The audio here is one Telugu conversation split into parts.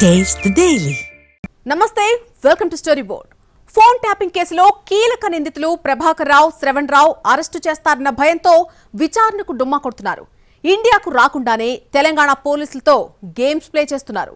Taste the Daily. నమస్తే, welcome to story board. Phone tapping కేసులో కీలక నిందితులు ప్రభాకర్ రావు, శ్రవణ్ రావు అరెస్టు చేస్తారన్న భయంతో విచారణకు డుమ్మా కొడుతున్నారు. ఇండియాకు రాకుండానే తెలంగాణ పోలీసులతో గేమ్స్ ప్లే చేస్తున్నారు.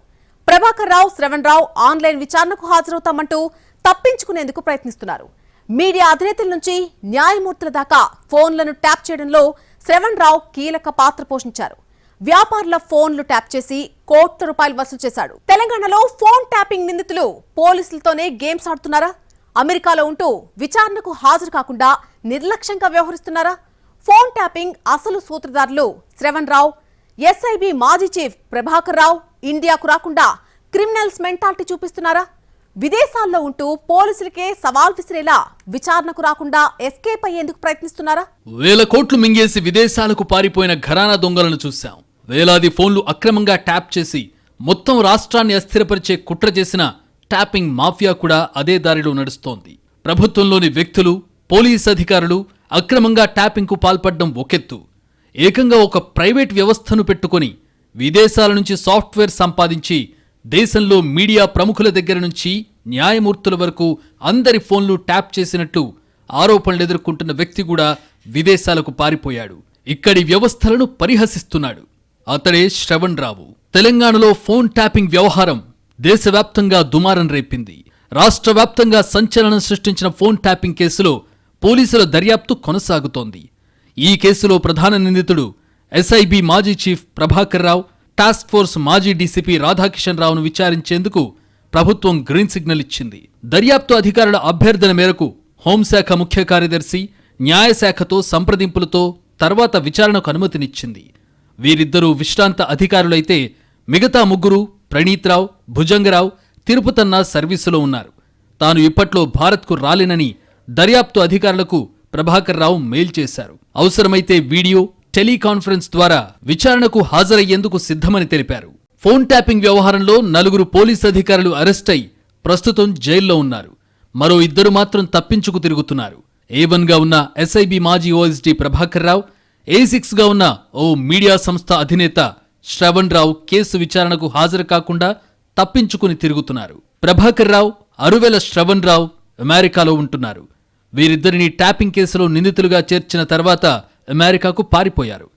ప్రభాకర్ రావు, శ్రవణ్ రావు ఆన్లైన్ విచారణకు హాజరవుతామంటూ తప్పించుకునేందుకు ప్రయత్నిస్తున్నారు. మీడియా అధినేతల నుంచి న్యాయమూర్తుల దాకా ఫోన్లను ట్యాప్ చేయడంలో శ్రవణ్ రావు కీలక పాత్ర పోషించారు. వ్యాపారుల ఫోన్లు ట్యాప్ చేసి కోట్ల రూపాయలు వసూలు చేశాడు. తెలంగాణలో ఫోన్ ట్యాపింగ్ నిందితులు పోలీసులతోనే గేమ్స్ ఆడుతున్నారా? అమెరికాలో ఉంటూ విచారణకు హాజరు కాకుండా నిర్లక్ష్యంగా వ్యవహరిస్తున్నారా? ఫోన్ ట్యాపింగ్ అసలు సూత్రధారులు శ్రవణ్ రావు, ఎస్ఐబి మాజీ చీఫ్ ప్రభాకర్ రావు ఇండియాకు రాకుండా క్రిమినల్స్ మెంటాలిటీ చూపిస్తున్నారా? విదేశాల్లో ఉంటూ పోలీసులకే సవాల్ విసిరేలా విచారణకు రాకుండా ఎస్కేప్ అయ్యేందుకు ప్రయత్నిస్తున్నారా? వేల కోట్లు మింగేసి విదేశాలకు పారిపోయిన ఘరానా దొంగలను చూశాం. వేలాది ఫోన్లు అక్రమంగా ట్యాప్ చేసి మొత్తం రాష్ట్రాన్ని అస్థిరపరిచే కుట్ర చేసిన ట్యాపింగ్ మాఫియా కూడా అదే దారిలో నడుస్తోంది. ప్రభుత్వంలోని వ్యక్తులు, పోలీస్ అధికారులు అక్రమంగా ట్యాపింగ్కు పాల్పడడం ఒకెత్తు, ఏకంగా ఒక ప్రైవేట్ వ్యవస్థను పెట్టుకుని విదేశాల నుంచి సాఫ్ట్వేర్ సంపాదించి దేశంలో మీడియా ప్రముఖుల దగ్గర నుంచి న్యాయమూర్తుల వరకు అందరి ఫోన్లు ట్యాప్ చేసినట్టు ఆరోపణలు ఎదుర్కొంటున్న వ్యక్తి కూడా విదేశాలకు పారిపోయాడు. ఇక్కడి వ్యవస్థలను పరిహసిస్తున్నాడు. అతడే శ్రవణ్ రావు. తెలంగాణలో ఫోన్ ట్యాపింగ్ వ్యవహారం దేశవ్యాప్తంగా దుమారం రేపింది. రాష్ట్ర వ్యాప్తంగా సంచలనం సృష్టించిన ఫోన్ ట్యాపింగ్ కేసులో పోలీసుల దర్యాప్తు కొనసాగుతోంది. ఈ కేసులో ప్రధాన నిందితుడు ఎస్ఐబి మాజీ chief Prabhakar Rao, task force మాజీ డీసీపీ రాధాకిషన్ రావును విచారించేందుకు ప్రభుత్వం గ్రీన్ సిగ్నల్ ఇచ్చింది. దర్యాప్తు అధికారుల అభ్యర్థన మేరకు హోంశాఖ ముఖ్య కార్యదర్శి న్యాయశాఖతో సంప్రదింపులతో తర్వాత విచారణకు అనుమతినిచ్చింది. వీరిద్దరూ విశ్రాంత అధికారులైతే మిగతా ముగ్గురు ప్రణీత్ రావు, భుజంగరావు, తిరుపతన్న సర్వీసులో ఉన్నారు. తాను ఇప్పట్లో భారత్కు రాలేనని దర్యాప్తు అధికారులకు ప్రభాకర్ రావు మెయిల్ చేశారు. అవసరమైతే వీడియో, టెలికాన్ఫరెన్స్ ద్వారా విచారణకు హాజరయ్యేందుకు సిద్ధమని తెలిపారు. ఫోన్ ట్యాపింగ్ వ్యవహారంలో 4 పోలీసు అధికారులు అరెస్ట్ అయి ప్రస్తుతం జైల్లో ఉన్నారు. మరో 2 మాత్రం తప్పించుకు తిరుగుతున్నారు. A1గా ఉన్న ఎస్ఐబి మాజీ ఓఎస్డీ ప్రభాకర్ రావు, A6గా ఉన్న ఓ మీడియా సంస్థ అధినేత శ్రవణ్ రావు కేసు విచారణకు హాజరు కాకుండా తప్పించుకుని తిరుగుతున్నారు. ప్రభాకర్ రావు, అరువెల శ్రవణ్ రావు అమెరికాలో ఉంటున్నారు. వీరిద్దరిని ట్యాపింగ్ కేసులో నిందితులుగా చేర్చిన తర్వాత అమెరికాకు పారిపోయారు.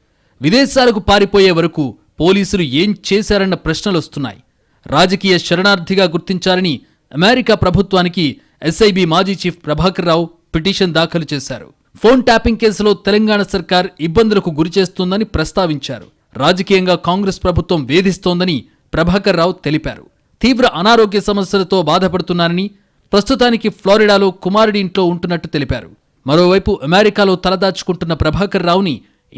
విదేశాలకు పారిపోయే వరకు పోలీసులు ఏం చేశారన్న ప్రశ్నలొస్తున్నాయి. రాజకీయ శరణార్థిగా గుర్తించాలని అమెరికా ప్రభుత్వానికి ఎస్ఐబి మాజీ చీఫ్ ప్రభాకర్ రావు పిటిషన్ దాఖలు చేశారు. ఫోన్ ట్యాపింగ్ కేసులో తెలంగాణ సర్కార్ ఇబ్బందులకు గురిచేస్తోందని ప్రస్తావించారు. రాజకీయంగా కాంగ్రెస్ ప్రభుత్వం వేధిస్తోందని ప్రభాకర్ రావు తెలిపారు. తీవ్ర అనారోగ్య సమస్యలతో బాధపడుతున్నారని, ప్రస్తుతానికి ఫ్లోరిడాలో కుమారుడి ఇంట్లో ఉంటున్నట్టు తెలిపారు. మరోవైపు అమెరికాలో తలదాచుకుంటున్న ప్రభాకర్ రావుని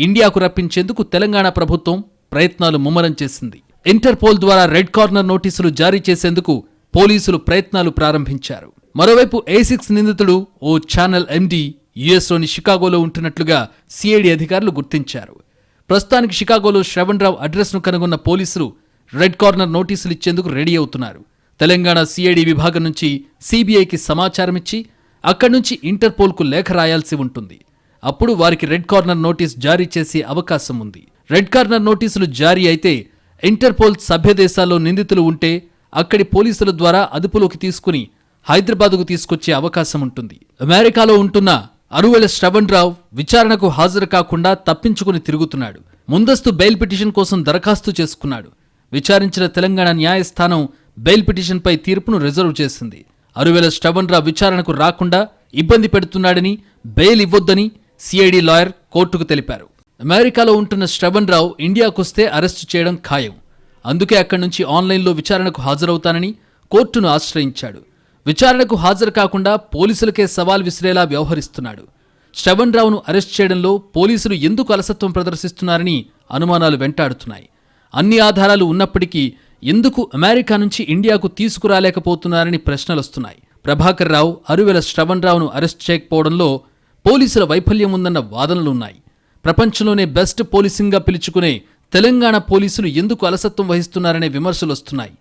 ఇండియాకు రప్పించేందుకు తెలంగాణ ప్రభుత్వం ప్రయత్నాలు ముమ్మరం చేసింది. ఇంటర్పోల్ ద్వారా రెడ్ కార్నర్ నోటీసులు జారీ చేసేందుకు పోలీసులు ప్రయత్నాలు ప్రారంభించారు. మరోవైపు A6 నిందితుడు ఓ ఛానల్ ఎండీ యుఎస్లోని షికాగోలో ఉంటున్నట్లుగా సిఐడి అధికారులు గుర్తించారు. ప్రస్తుతానికి షికాగోలో శ్రవణ్ రావు అడ్రస్ను కనుగొన్న పోలీసులు రెడ్ కార్నర్ నోటీసులు ఇచ్చేందుకు రెడీ అవుతున్నారు. తెలంగాణ సిఐడి విభాగం నుంచి సిబిఐకి సమాచారం ఇచ్చి అక్కడి నుంచి ఇంటర్పోల్కు లేఖ రాయాల్సి ఉంటుంది. అప్పుడు వారికి రెడ్ కార్నర్ నోటీస్ జారీ చేసే అవకాశం ఉంది. రెడ్ కార్నర్ నోటీసులు జారీ అయితే ఇంటర్పోల్ సభ్య దేశాల్లో నిందితులు ఉంటే అక్కడి పోలీసుల ద్వారా అదుపులోకి తీసుకుని హైదరాబాద్కు తీసుకొచ్చే అవకాశం ఉంటుంది. అమెరికాలో ఉంటున్న అరువెల శ్రవణ్ రావు విచారణకు హాజరు కాకుండా తప్పించుకుని తిరుగుతున్నాడు. ముందస్తు బెయిల్ పిటిషన్ కోసం దరఖాస్తు చేసుకున్నాడు. విచారించిన తెలంగాణ న్యాయస్థానం బెయిల్ పిటిషన్పై తీర్పును రిజర్వ్ చేసింది. అరువెల శ్రవణ్ రావు విచారణకు రాకుండా ఇబ్బంది పెడుతున్నాడని, బెయిల్ ఇవ్వొద్దని సిఐడి లాయర్ కోర్టుకు తెలిపారు. అమెరికాలో ఉంటున్న శ్రవణ్ రావు ఇండియాకొస్తే అరెస్టు చేయడం ఖాయం. అందుకే అక్కడి నుంచి ఆన్లైన్లో విచారణకు హాజరవుతానని కోర్టును ఆశ్రయించాడు. విచారణకు హాజరు కాకుండా పోలీసులకే సవాల్ విసిరేలా వ్యవహరిస్తున్నాడు. శ్రవణ్ రావును అరెస్ట్ చేయడంలో పోలీసులు ఎందుకు అలసత్వం ప్రదర్శిస్తున్నారని అనుమానాలు వెంటాడుతున్నాయి. అన్ని ఆధారాలు ఉన్నప్పటికీ ఎందుకు అమెరికా నుంచి ఇండియాకు తీసుకురాలేకపోతున్నారని ప్రశ్నలొస్తున్నాయి. ప్రభాకర్ రావు, అరువెల శ్రవణ్ రావును అరెస్ట్ చేయకపోవడంలో పోలీసుల వైఫల్యం ఉందన్న వాదనలున్నాయి. ప్రపంచంలోనే బెస్ట్ పోలీసింగ్గా పిలుచుకునే తెలంగాణ పోలీసులు ఎందుకు అలసత్వం వహిస్తున్నారనే విమర్శలొస్తున్నాయి.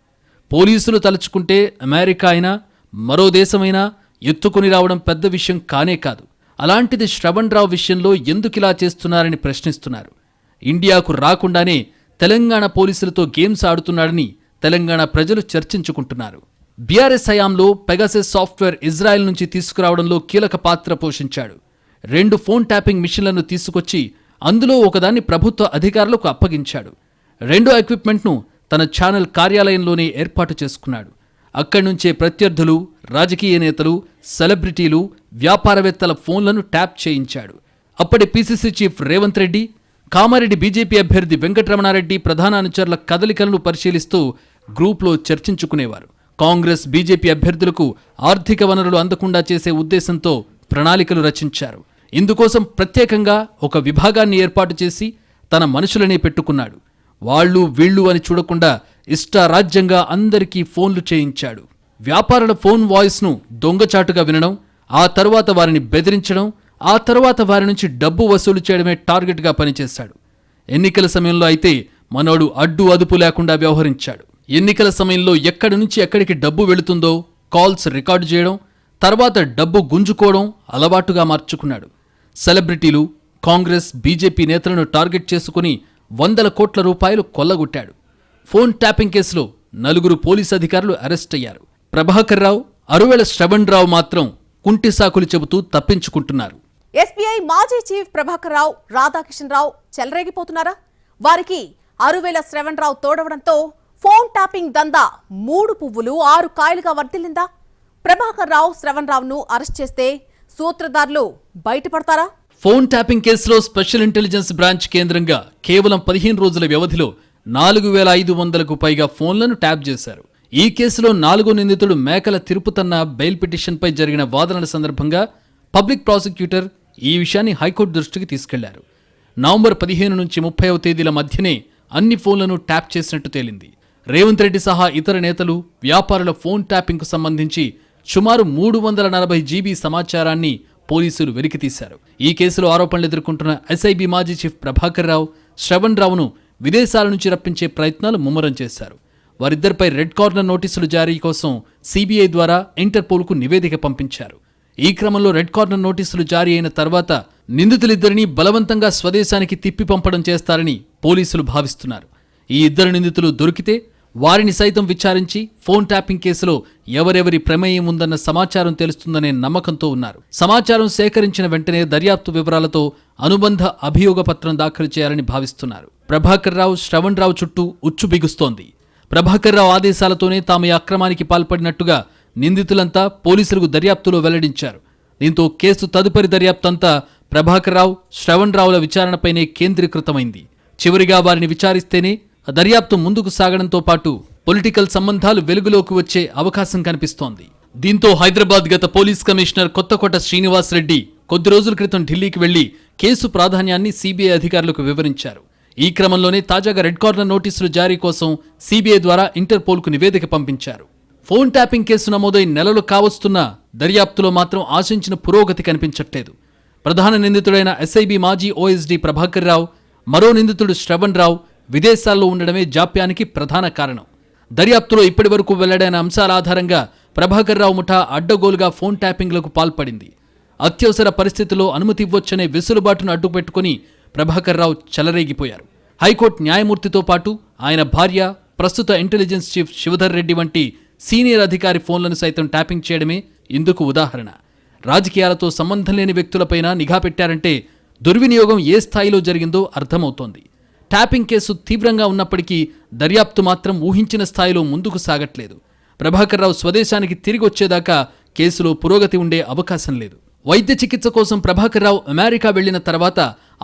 పోలీసులు తలుచుకుంటే అమెరికా అయినా మరో దేశమైనా ఎత్తుకుని రావడం పెద్ద విషయం కానే కాదు. అలాంటిది శ్రవణ్ రావు విషయంలో ఎందుకిలా చేస్తున్నారని ప్రశ్నిస్తున్నారు. ఇండియాకు రాకుండానే తెలంగాణ పోలీసులతో గేమ్స్ ఆడుతున్నాడని తెలంగాణ ప్రజలు చర్చించుకుంటున్నారు. బీఆర్ఎస్ హయాంలో పెగాసస్ సాఫ్ట్వేర్ ఇజ్రాయెల్ నుంచి తీసుకురావడంలో కీలక పాత్ర పోషించాడు. 2 ఫోన్ ట్యాపింగ్ మిషన్లను తీసుకొచ్చి అందులో ఒకదాన్ని ప్రభుత్వ అధికారులకు అప్పగించాడు. రెండో ఎక్విప్మెంట్ను తన ఛానల్ కార్యాలయంలోనే ఏర్పాటు చేసుకున్నాడు. అక్కడి నుంచే ప్రత్యర్థులు, రాజకీయ నేతలు, సెలబ్రిటీలు, వ్యాపారవేత్తల ఫోన్లను ట్యాప్ చేయించాడు. అప్పటి PCC chief Revanth Reddy, Kamareddy BJP అభ్యర్థి వెంకటరమణారెడ్డి ప్రధాన అనుచరుల కదలికలను పరిశీలిస్తూ గ్రూప్లో చర్చించుకునేవారు. కాంగ్రెస్, బీజేపీ అభ్యర్థులకు ఆర్థిక వనరులు అందకుండా చేసే ఉద్దేశంతో ప్రణాళికలు రచించారు. ఇందుకోసం ప్రత్యేకంగా ఒక విభాగాన్ని ఏర్పాటు చేసి తన మనుషులనే పెట్టుకున్నాడు. వాళ్ళు వీళ్ళు అని చూడకుండా ఇష్టారాజ్యంగా అందరికీ ఫోన్లు చేయించాడు. వ్యాపారుల ఫోన్ వాయిస్ను దొంగచాటుగా వినడం, ఆ తరువాత వారిని బెదిరించడం, ఆ తరువాత వారి నుంచి డబ్బు వసూలు చేయడమే టార్గెట్గా పనిచేశాడు. ఎన్నికల సమయంలో అయితే మనోడు అడ్డు అదుపు లేకుండా వ్యవహరించాడు. ఎన్నికల సమయంలో ఎక్కడి నుంచి ఎక్కడికి డబ్బు వెళుతుందో కాల్స్ రికార్డు చేయడం, తర్వాత డబ్బు గుంజుకోవడం అలవాటుగా మార్చుకున్నాడు. సెలబ్రిటీలు, కాంగ్రెస్, బీజేపీ నేతలను టార్గెట్ చేసుకుని 100 కోట్ల రూపాయలు కొల్లగొట్టాడు. ఫోన్ ట్యాపింగ్ కేసులో 4 పోలీసు అధికారులు అరెస్ట్ అయ్యారు. ప్రభాకర్ రావు, అరువెల శ్రవణ్ రావు మాత్రం కుంటి సాకులు చెబుతూ తప్పించుకుంటున్నారు. ఎస్బీఐ మాజీ చీఫ్ ప్రభాకర్ రావు, రాధాకిషన్ రావు చెలరేగిపోతున్నారా? వారికి అరువేల శ్రవణ్ రావు తోడవడంతో ఫోన్ ట్యాపింగ్ దందా 3 పువ్వులు 6 కాయలుగా వర్తిల్లిందా? ప్రభాకర్ రావు, శ్రవణ్ రావును అరెస్ట్ చేస్తే సూత్రధారులు బయటపడతారా? ఫోన్ ట్యాపింగ్ కేసులో స్పెషల్ ఇంటెలిజెన్స్ బ్రాంచ్ కేంద్రంగా కేవలం 15 రోజుల వ్యవధిలో 4500కు పైగా ఫోన్లను ట్యాప్ చేశారు. ఈ కేసులో 4వ నిందితుడు మేకల తిరుపతన్న బెయిల్ పిటిషన్పై జరిగిన వాదనల సందర్భంగా పబ్లిక్ ప్రాసిక్యూటర్ ఈ విషయాన్ని హైకోర్టు దృష్టికి తీసుకెళ్లారు. నవంబర్ 15 నుంచి 30వ తేదీల మధ్యనే అన్ని ఫోన్లను ట్యాప్ చేసినట్టు తేలింది. రేవంత్ రెడ్డి సహా ఇతర నేతలు, వ్యాపారుల ఫోన్ ట్యాపింగ్కు సంబంధించి సుమారు 340 జీబీ సమాచారాన్ని పోలీసులు వెలికితీశారు. ఈ కేసులో ఆరోపణలు ఎదుర్కొంటున్న ఎస్ఐబీ మాజీ చీఫ్ ప్రభాకర్ రావు, శ్రవణ్ రావును విదేశాల నుంచి రప్పించే ప్రయత్నాలు ముమ్మరం చేశారు. వారిద్దరిపై రెడ్ కార్నర్ నోటీసులు జారీ కోసం సిబిఐ ద్వారా ఇంటర్పోల్కు నివేదిక పంపించారు. ఈ క్రమంలో రెడ్ కార్నర్ నోటీసులు జారీ అయిన తర్వాత నిందితులిద్దరినీ బలవంతంగా స్వదేశానికి తిప్పి పంపడం చేస్తారని పోలీసులు భావిస్తున్నారు. ఈ 2 నిందితులు దొరికితే వారిని సైతం విచారించి ఫోన్ ట్యాపింగ్ కేసులో ఎవరెవరి ప్రమేయం ఉందన్న సమాచారం తెలుస్తుందనే నమ్మకంతో ఉన్నారు. సమాచారం సేకరించిన వెంటనే దర్యాప్తు వివరాలతో అనుబంధ అభియోగ పత్రం దాఖలు చేయాలని భావిస్తున్నారు. ప్రభాకర్ రావు, శ్రవణ్ రావు చుట్టూ ఉచ్చు బిగుస్తోంది. ప్రభాకర్ రావు ఆదేశాలతోనే తాము ఈ అక్రమానికి పాల్పడినట్టుగా నిందితులంతా పోలీసులకు దర్యాప్తులో వెల్లడించారు. దీంతో కేసు తదుపరి దర్యాప్తంతా ప్రభాకర్ రావు, శ్రవణ్ రావుల విచారణపైనే కేంద్రీకృతమైంది. చివరిగా వారిని విచారిస్తేనే దర్యాప్తు ముందుకు సాగడంతో పాటు పొలిటికల్ సంబంధాలు వెలుగులోకి వచ్చే అవకాశం కనిపిస్తోంది. దీంతో హైదరాబాద్ గత పోలీస్ కమిషనర్ కొత్తకోట శ్రీనివాస్ రెడ్డి కొద్ది రోజుల క్రితం ఢిల్లీకి వెళ్లి కేసు ప్రాధాన్యాన్ని సిబిఐ అధికారులకు వివరించారు. ఈ క్రమంలోనే తాజాగా రెడ్ కార్నర్ నోటీసులు జారీ కోసం సిబిఐ ద్వారా ఇంటర్పోల్కు నివేదిక పంపించారు. ఫోన్ ట్యాపింగ్ కేసు నమోదై నెలలు కావస్తున్నా దర్యాప్తులో మాత్రం ఆశించిన పురోగతి కనిపించట్లేదు. ప్రధాన నిందితుడైన ఎస్ఐబీ మాజీ ఓఎస్డీ ప్రభాకర్ రావు, మరో నిందితుడు శ్రవణ్ రావు విదేశాల్లో ఉండడమే జాప్యానికి ప్రధాన కారణం. దర్యాప్తులో ఇప్పటి వరకు వెల్లడైన అంశాల ఆధారంగా ప్రభాకర్ రావు ముఠా అడ్డగోలుగా ఫోన్ ట్యాపింగ్లకు పాల్పడింది. అత్యవసర పరిస్థితుల్లో అనుమతి ఇవ్వొచ్చనే వెసులుబాటును అడ్డుపెట్టుకుని ప్రభాకర్ రావు చెలరేగిపోయారు. హైకోర్టు న్యాయమూర్తితో పాటు ఆయన భార్య, ప్రస్తుత ఇంటెలిజెన్స్ చీఫ్ శివధర్ రెడ్డి వంటి సీనియర్ అధికారి ఫోన్లను సైతం ట్యాపింగ్ చేయడమే ఇందుకు ఉదాహరణ. రాజకీయాలతో సంబంధం లేని వ్యక్తులపైన నిఘా పెట్టారంటే దుర్వినియోగం ఏ స్థాయిలో జరిగిందో అర్థమవుతోంది. ట్యాపింగ్ కేసు తీవ్రంగా ఉన్నప్పటికీ దర్యాప్తు మాత్రం ఊహించిన స్థాయిలో ముందుకు సాగట్లేదు. ప్రభాకర్ రావు స్వదేశానికి తిరిగి వచ్చేదాకా కేసులో పురోగతి ఉండే అవకాశం లేదు. వైద్య చికిత్స కోసం ప్రభాకర్ రావు అమెరికా వెళ్లిన తర్వాత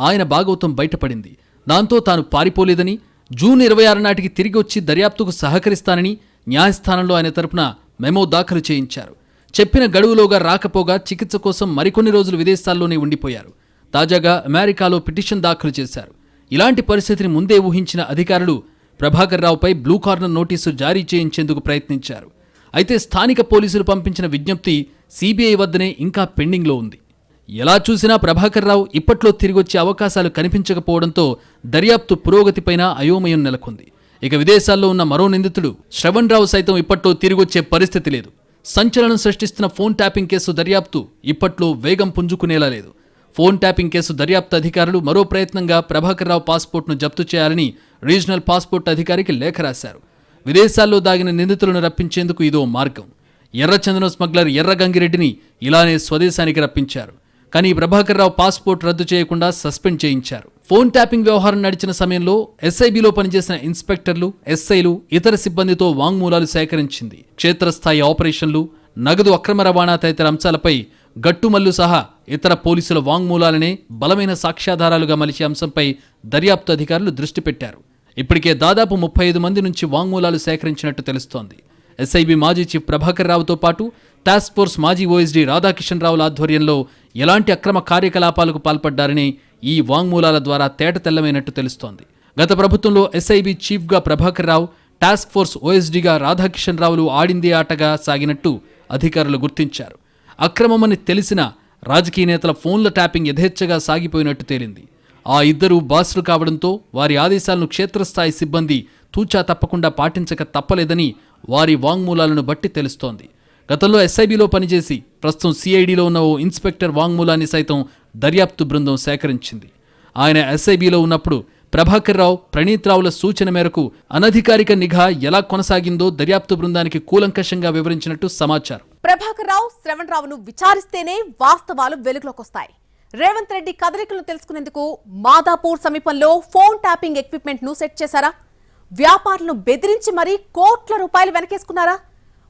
ఆయన భాగవతం బయటపడింది. దాంతో తాను పారిపోలేదని, జూన్ 26 నాటికి తిరిగి వచ్చి దర్యాప్తుకు సహకరిస్తానని న్యాయస్థానంలో ఆయన తరపున మెమో దాఖలు చేయించారు. చెప్పిన గడువులోగా రాకపోగా చికిత్స కోసం మరికొన్ని రోజులు విదేశాల్లోనే ఉండిపోయారు. తాజాగా అమెరికాలో పిటిషన్ దాఖలు చేశారు. ఇలాంటి పరిస్థితిని ముందే ఊహించిన అధికారులు ప్రభాకర్ రావుపై బ్లూ కార్నర్ నోటీసు జారీ చేయించేందుకు ప్రయత్నించారు. అయితే స్థానిక పోలీసులు పంపించిన విజ్ఞప్తి సిబిఐ వద్దనే ఇంకా పెండింగ్లో ఉంది. ఎలా చూసినా ప్రభాకర్ రావు ఇప్పట్లో తిరిగొచ్చే అవకాశాలు కనిపించకపోవడంతో దర్యాప్తు పురోగతిపైన అయోమయం నెలకొంది. ఇక విదేశాల్లో ఉన్న మరో నిందితుడు శ్రవణ్ రావు సైతం ఇప్పట్లో తిరిగొచ్చే పరిస్థితి లేదు. సంచలనం సృష్టిస్తున్న ఫోన్ ట్యాపింగ్ కేసు దర్యాప్తు ఇప్పట్లో వేగం పుంజుకునేలా లేదు. ఫోన్ ట్యాపింగ్ కేసు దర్యాప్తు అధికారులు మరో ప్రయత్నంగా ప్రభాకర్ రావు పాస్పోర్ట్ను జప్తు చేయాలని రీజనల్ పాస్పోర్ట్ అధికారికి లేఖ రాశారు. విదేశాల్లో దాగిన నిందితులను రప్పించేందుకు ఇదో మార్గం. ఎర్రచందనం స్మగ్లర్ ఎర్ర గంగిరెడ్డిని ఇలానే స్వదేశానికి రప్పించారు. కానీ ప్రభాకర్ రావు పాస్పోర్ట్ రద్దు చేయకుండా సస్పెండ్ చేయించారు. ఫోన్ ట్యాపింగ్ వ్యవహారం నడిచిన సమయంలో ఎస్ఐబిలో పనిచేసిన ఇన్స్పెక్టర్లు, ఎస్ఐలు, ఇతర సిబ్బందితో వాంగ్మూలాలు సేకరించింది. క్షేత్రస్థాయి ఆపరేషన్లు, నగదు అక్రమ రవాణా తదితర అంశాలపై గట్టుమల్లు సహా ఇతర పోలీసుల వాంగ్మూలాలనే బలమైన సాక్ష్యాధారాలుగా మలిచే అంశంపై దర్యాప్తు అధికారులు దృష్టి పెట్టారు. ఇప్పటికే దాదాపు 35 మంది నుంచి వాంగ్మూలాలు సేకరించినట్టు తెలుస్తోంది. ఎస్ఐబి మాజీ చీఫ్ ప్రభాకర్ రావుతో పాటు టాస్క్ ఫోర్స్ మాజీ ఓఎస్డీ రాధాకిషన్ రావుల ఆధ్వర్యంలో ఎలాంటి అక్రమ కార్యకలాపాలకు పాల్పడ్డారని ఈ వాంగ్మూలాల ద్వారా తేటతెల్లమైనట్టు తెలుస్తోంది. గత ప్రభుత్వంలో ఎస్ఐబి చీఫ్గా ప్రభాకర్ రావు, టాస్క్ ఫోర్స్ ఓఎస్డీగా రాధాకిషన్ రావులు ఆడిందే ఆటగా సాగినట్టు అధికారులు గుర్తించారు. అక్రమమని తెలిసిన రాజకీయ నేతల ఫోన్ల ట్యాపింగ్ యథేచ్ఛగా సాగిపోయినట్టు తేలింది. ఆ ఇద్దరు బాసులు కావడంతో వారి ఆదేశాలను క్షేత్రస్థాయి సిబ్బంది తూచా తప్పకుండా పాటించక తప్పలేదని వారి వాంగ్మూలాలను బట్టి తెలుస్తోంది. గతంలో ఎస్ఐబిలో పనిచేసి ప్రస్తుతం సిఐడిలో ఉన్న ఓ ఇన్స్పెక్టర్ వాంగ్మూలాన్ని సైతం దర్యాప్తు బృందం సేకరించింది. ఆయన ఎస్ఐబిలో ఉన్నప్పుడు ప్రభాకర్ రావు, ప్రణీత్ రావుల సూచన మేరకు అనధికారిక నిఘా ఎలా కొనసాగిందో దర్యాప్తు బృందానికి కూలంకషంగా వివరించినట్టు సమాచారం. ప్రభాకర్ రావు, శ్రవణ్ రావును విచారిస్తేనే వాస్తవాలు వెలుగులోకొస్తాయి. రేవంత్ రెడ్డి కదలికలను తెలుసుకునేందుకు మాదాపూర్ సమీపంలో ఫోన్ ట్యాపింగ్ ఎక్విప్మెంట్ ను సెట్ చేశారా? వ్యాపారులను బెదిరించి మరీ కోట్ల రూపాయలు వెనకేసుకున్నారా?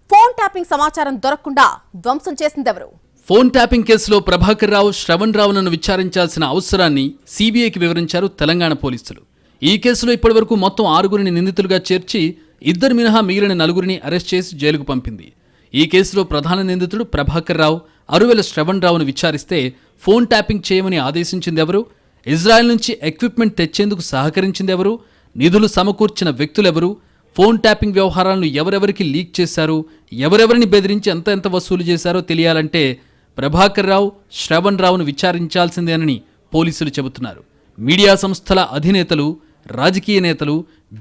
ఫోన్ ట్యాపింగ్ సమాచారం దొరకకుండా ధ్వంసం చేసిందెవరు? ఫోన్ ట్యాపింగ్ కేసులో ప్రభాకర్ రావు, శ్రవణ్ రావులను విచారించాల్సిన అవసరాన్ని సిబిఐకి వివరించారు తెలంగాణ పోలీసులు. ఈ కేసులో ఇప్పటివరకు మొత్తం 6గురిని నిందితులుగా చేర్చి 2 మినహా మిగిలిన 4గురిని అరెస్ట్ చేసి జైలుకు పంపింది. ఈ కేసులో ప్రధాన నిందితుడు ప్రభాకర్ రావు, అరువెల శ్రవణ్ రావును విచారిస్తే ఫోన్ ట్యాపింగ్ చేయమని ఆదేశించిందెవరు? ఇజ్రాయెల్ నుంచి ఎక్విప్మెంట్ తెచ్చేందుకు సహకరించిందెవరు? నిధులు సమకూర్చిన వ్యక్తులెవరు? ఫోన్ ట్యాపింగ్ వ్యవహారాలను ఎవరెవరికి లీక్ చేశారు? ఎవరెవరిని బెదిరించి ఎంత వసూలు చేశారో తెలియాలంటే ప్రభాకర్ రావు, శ్రవణ్ రావును విచారించాల్సిందేనని పోలీసులు చెబుతున్నారు. మీడియా సంస్థల అధినేతలు, రాజకీయ నేతలు,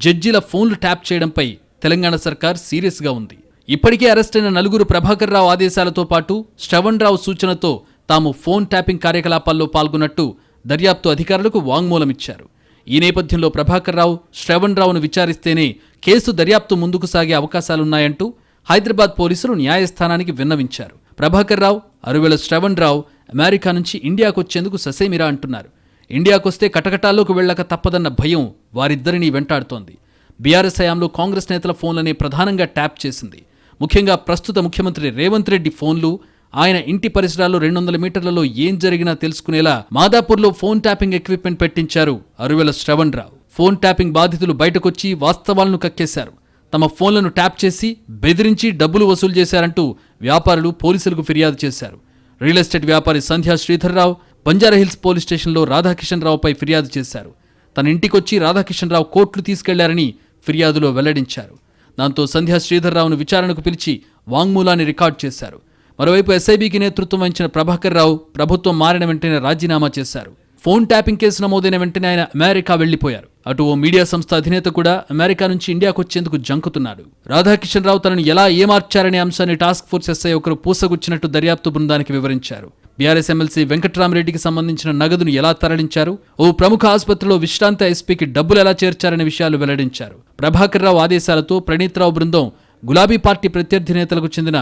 జడ్జిల ఫోన్లు ట్యాప్ చేయడంపై తెలంగాణ సర్కార్ సీరియస్గా ఉంది. ఇప్పటికే అరెస్ట్ అయిన 4గురు ప్రభాకర్ రావు ఆదేశాలతో పాటు శ్రవణ్ రావు సూచనతో తాము ఫోన్ ట్యాపింగ్ కార్యకలాపాల్లో పాల్గొన్నట్టు దర్యాప్తు అధికారులకు వాంగ్మూలమిచ్చారు. ఈ నేపథ్యంలో ప్రభాకర్ రావు, శ్రవణ్ రావును విచారిస్తేనే కేసు దర్యాప్తు ముందుకు సాగే అవకాశాలున్నాయంటూ హైదరాబాద్ పోలీసులు న్యాయస్థానానికి విన్నవించారు. ప్రభాకర్ రావు, అరువెల శ్రవణ్ రావు అమెరికా నుంచి ఇండియాకు వచ్చేందుకు ససేమిరా అంటున్నారు. ఇండియాకొస్తే కటకటాల్లోకి వెళ్లక తప్పదన్న భయం వారిద్దరినీ వెంటాడుతోంది. బీఆర్ఎస్ హయాంలో కాంగ్రెస్ నేతల ఫోన్లనే ప్రధానంగా ట్యాప్ చేసింది. ముఖ్యంగా ప్రస్తుత ముఖ్యమంత్రి రేవంత్ రెడ్డి ఫోన్లు, ఆయన ఇంటి పరిసరాల్లో 200 మీటర్లలో ఏం జరిగినా తెలుసుకునేలా మాదాపూర్లో ఫోన్ ట్యాపింగ్ ఎక్విప్మెంట్ పెట్టించారు అరువెల శ్రవణ్ రావు. ఫోన్ ట్యాపింగ్ బాధితులు బయటకొచ్చి వాస్తవాలను కక్కేశారు. తమ ఫోన్లను ట్యాప్ చేసి బెదిరించి డబ్బులు వసూలు చేశారంటూ వ్యాపారులు పోలీసులకు ఫిర్యాదు చేశారు. రియల్ ఎస్టేట్ వ్యాపారి సంధ్యా శ్రీధర్ రావు బంజారాహిల్స్ పోలీస్ స్టేషన్లో రాధాకిషన్ రావుపై ఫిర్యాదు చేశారు. తన ఇంటికొచ్చి రాధాకిషన్ రావు కోట్లు తీసుకెళ్లారని ఫిర్యాదులో వెల్లడించారు. దాంతో సంధ్యా శ్రీధర్ రావును విచారణకు పిలిచి వాంగ్మూలాన్ని రికార్డు చేశారు. మరోవైపు ఎస్ఐబికి నేతృత్వం వహించిన ప్రభాకర్ రావు ప్రభుత్వం మారిన వెంటనే రాజీనామా చేశారు. ఫోన్ ట్యాపింగ్ కేసు నమోదైన వెంటనే ఆయన అమెరికా వెళ్లిపోయారు. అటు ఓ మీడియా సంస్థ అధినేత కూడా అమెరికా నుంచి ఇండియాకు వచ్చేందుకు జంకుతున్నాడు. రాధాకిషన్ రావు తనను ఎలా ఏమార్చారనే అంశాన్ని టాస్క్ ఫోర్స్ ఎస్ఐ ఒకరు పూసగుచ్చినట్టు దర్యాప్తు బృందానికి వివరించారు. బీఆర్ఎస్ ఎమ్మెల్సీ వెంకట్రామరెడ్డికి సంబంధించిన నగదును ఎలా తరలించారు, ఓ ప్రముఖ ఆసుపత్రిలో విశ్రాంత ఎస్పీకి డబ్బులు ఎలా చేర్చారనే విషయాలు వెల్లడించారు. ప్రభాకర్ రావు ఆదేశాలతో ప్రణీత్ రావు బృందం గులాబీ పార్టీ ప్రత్యర్థి నేతలకు చెందిన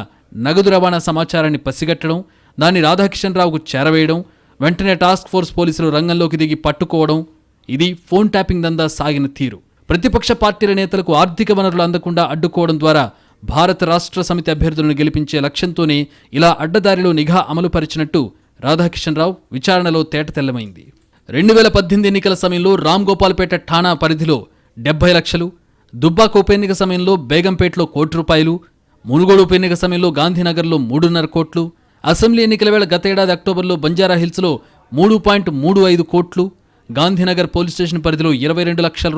నగదు రవాణా సమాచారాన్ని పసిగట్టడం, దాన్ని రాధాకిషన్ రావుకు చేరవేయడం, వెంటనే టాస్క్ ఫోర్స్ పోలీసులు రంగంలోకి దిగి పట్టుకోవడం, ఇది ఫోన్ ట్యాపింగ్ దందా సాగిన తీరు. ప్రతిపక్ష పార్టీల నేతలకు ఆర్థిక వనరులు అందకుండా అడ్డుకోవడం ద్వారా భారత రాష్ట్ర సమితి అభ్యర్థులను గెలిపించే లక్ష్యంతోనే ఇలా అడ్డదారిలో నిఘా అమలుపరిచినట్టు రాధాకిషన్ రావు విచారణలో తేటతెల్లమైంది. 2018 ఎన్నికల సమయంలో రామ్ గోపాల్పేట ఠాణా పరిధిలో 70 లక్షలు, దుబ్బాక ఉప ఎన్నిక సమయంలో బేగంపేటలో ₹1, మునుగోడు ఉప ఎన్నిక సమయంలో గాంధీనగర్లో 3.5 కోట్లు, అసెంబ్లీ ఎన్నికల వేళ గతేడాది అక్టోబర్లో బంజారాహిల్స్లో 3.35 కోట్లు, గాంధీనగర్ పోలీస్ స్టేషన్ పరిధిలో ₹22 లక్షల,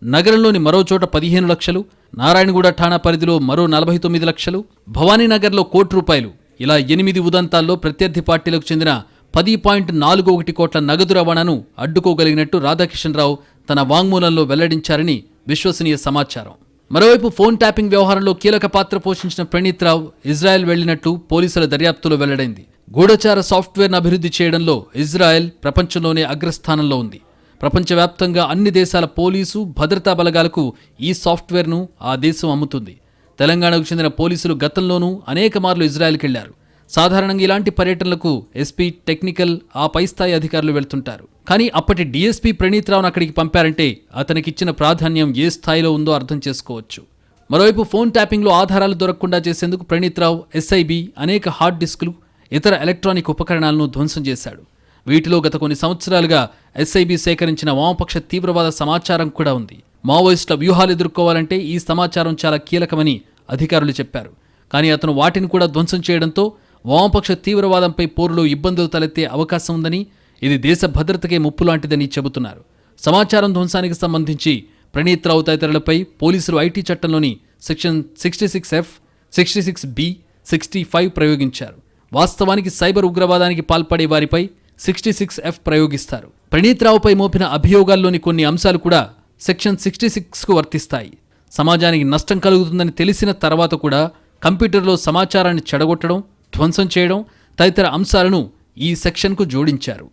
నగరంలోని మరో చోట 15 లక్షలు, నారాయణగూడ ఠాణా పరిధిలో మరో 49 లక్షలు, భవానీనగర్లో ₹1, ఇలా 8 ఉదంతాల్లో ప్రత్యర్థి పార్టీలకు చెందిన 10.41 కోట్ల నగదు రవాణాను అడ్డుకోగలిగినట్టు రాధాకిషన్ రావు తన వాంగ్మూలంలో వెల్లడించారని విశ్వసనీయ సమాచారం. మరోవైపు ఫోన్ ట్యాపింగ్ వ్యవహారంలో కీలక పాత్ర పోషించిన ప్రణీత్ రావు ఇజ్రాయెల్ వెళ్లినట్టు పోలీసుల దర్యాప్తులో వెల్లడైంది. గూఢచార సాఫ్ట్వేర్ను అభివృద్ధి చేయడంలో ఇజ్రాయెల్ ప్రపంచంలోనే అగ్రస్థానంలో ఉంది. ప్రపంచవ్యాప్తంగా అన్ని దేశాల పోలీసు భద్రతా బలగాలకు ఈ సాఫ్ట్వేర్ను ఆ దేశం అమ్ముతుంది. తెలంగాణకు చెందిన పోలీసులు గతంలోనూ అనేక మార్లు ఇజ్రాయెల్కి వెళ్లారు. సాధారణంగా ఇలాంటి పర్యటనలకు ఎస్పీ, టెక్నికల్, ఆ పై స్థాయి అధికారులు వెళ్తుంటారు. కానీ అప్పటి డీఎస్పీ ప్రణీత్ రావును అక్కడికి పంపారంటే అతనికిచ్చిన ప్రాధాన్యం ఏ స్థాయిలో ఉందో అర్థం చేసుకోవచ్చు. మరోవైపు ఫోన్ ట్యాపింగ్లో ఆధారాలు దొరకకుండా చేసేందుకు ప్రణీత్ రావు ఎస్ఐబి అనేక హార్డ్ డిస్కులు, ఇతర ఎలక్ట్రానిక్ ఉపకరణాలను ధ్వంసం చేశాడు. వీటిలో గత కొన్ని సంవత్సరాలుగా ఎస్ఐబి సేకరించిన వామపక్ష తీవ్రవాద సమాచారం కూడా ఉంది. మావోయిస్టుల వ్యూహాలు ఎదుర్కోవాలంటే ఈ సమాచారం చాలా కీలకమని అధికారులు చెప్పారు. కానీ అతను వాటిని కూడా ధ్వంసం చేయడంతో వామపక్ష తీవ్రవాదంపై పోరులో ఇబ్బందులు తలెత్తే అవకాశం ఉందని, ఇది దేశ భద్రతకే ముప్పు లాంటిదని చెబుతున్నారు. సమాచారం ధ్వంసానికి సంబంధించి ప్రణీత్ రావు తదితరులపై పోలీసులు ఐటీ చట్టంలోని సెక్షన్ 66F, 66B, 65 ప్రయోగించారు. వాస్తవానికి సైబర్ ఉగ్రవాదానికి పాల్పడే వారిపై 66F ప్రయోగిస్తారు. ప్రణీత్ రావుపై మోపిన అభియోగాల్లోని కొన్ని అంశాలు కూడా సెక్షన్ 66కు వర్తిస్తాయి. సమాజానికి నష్టం కలుగుతుందని తెలిసిన తర్వాత కూడా కంప్యూటర్లో సమాచారాన్ని చెడగొట్టడం, ధ్వంసం చేయడం తదితర అంశాలను ఈ సెక్షన్కు జోడించారు.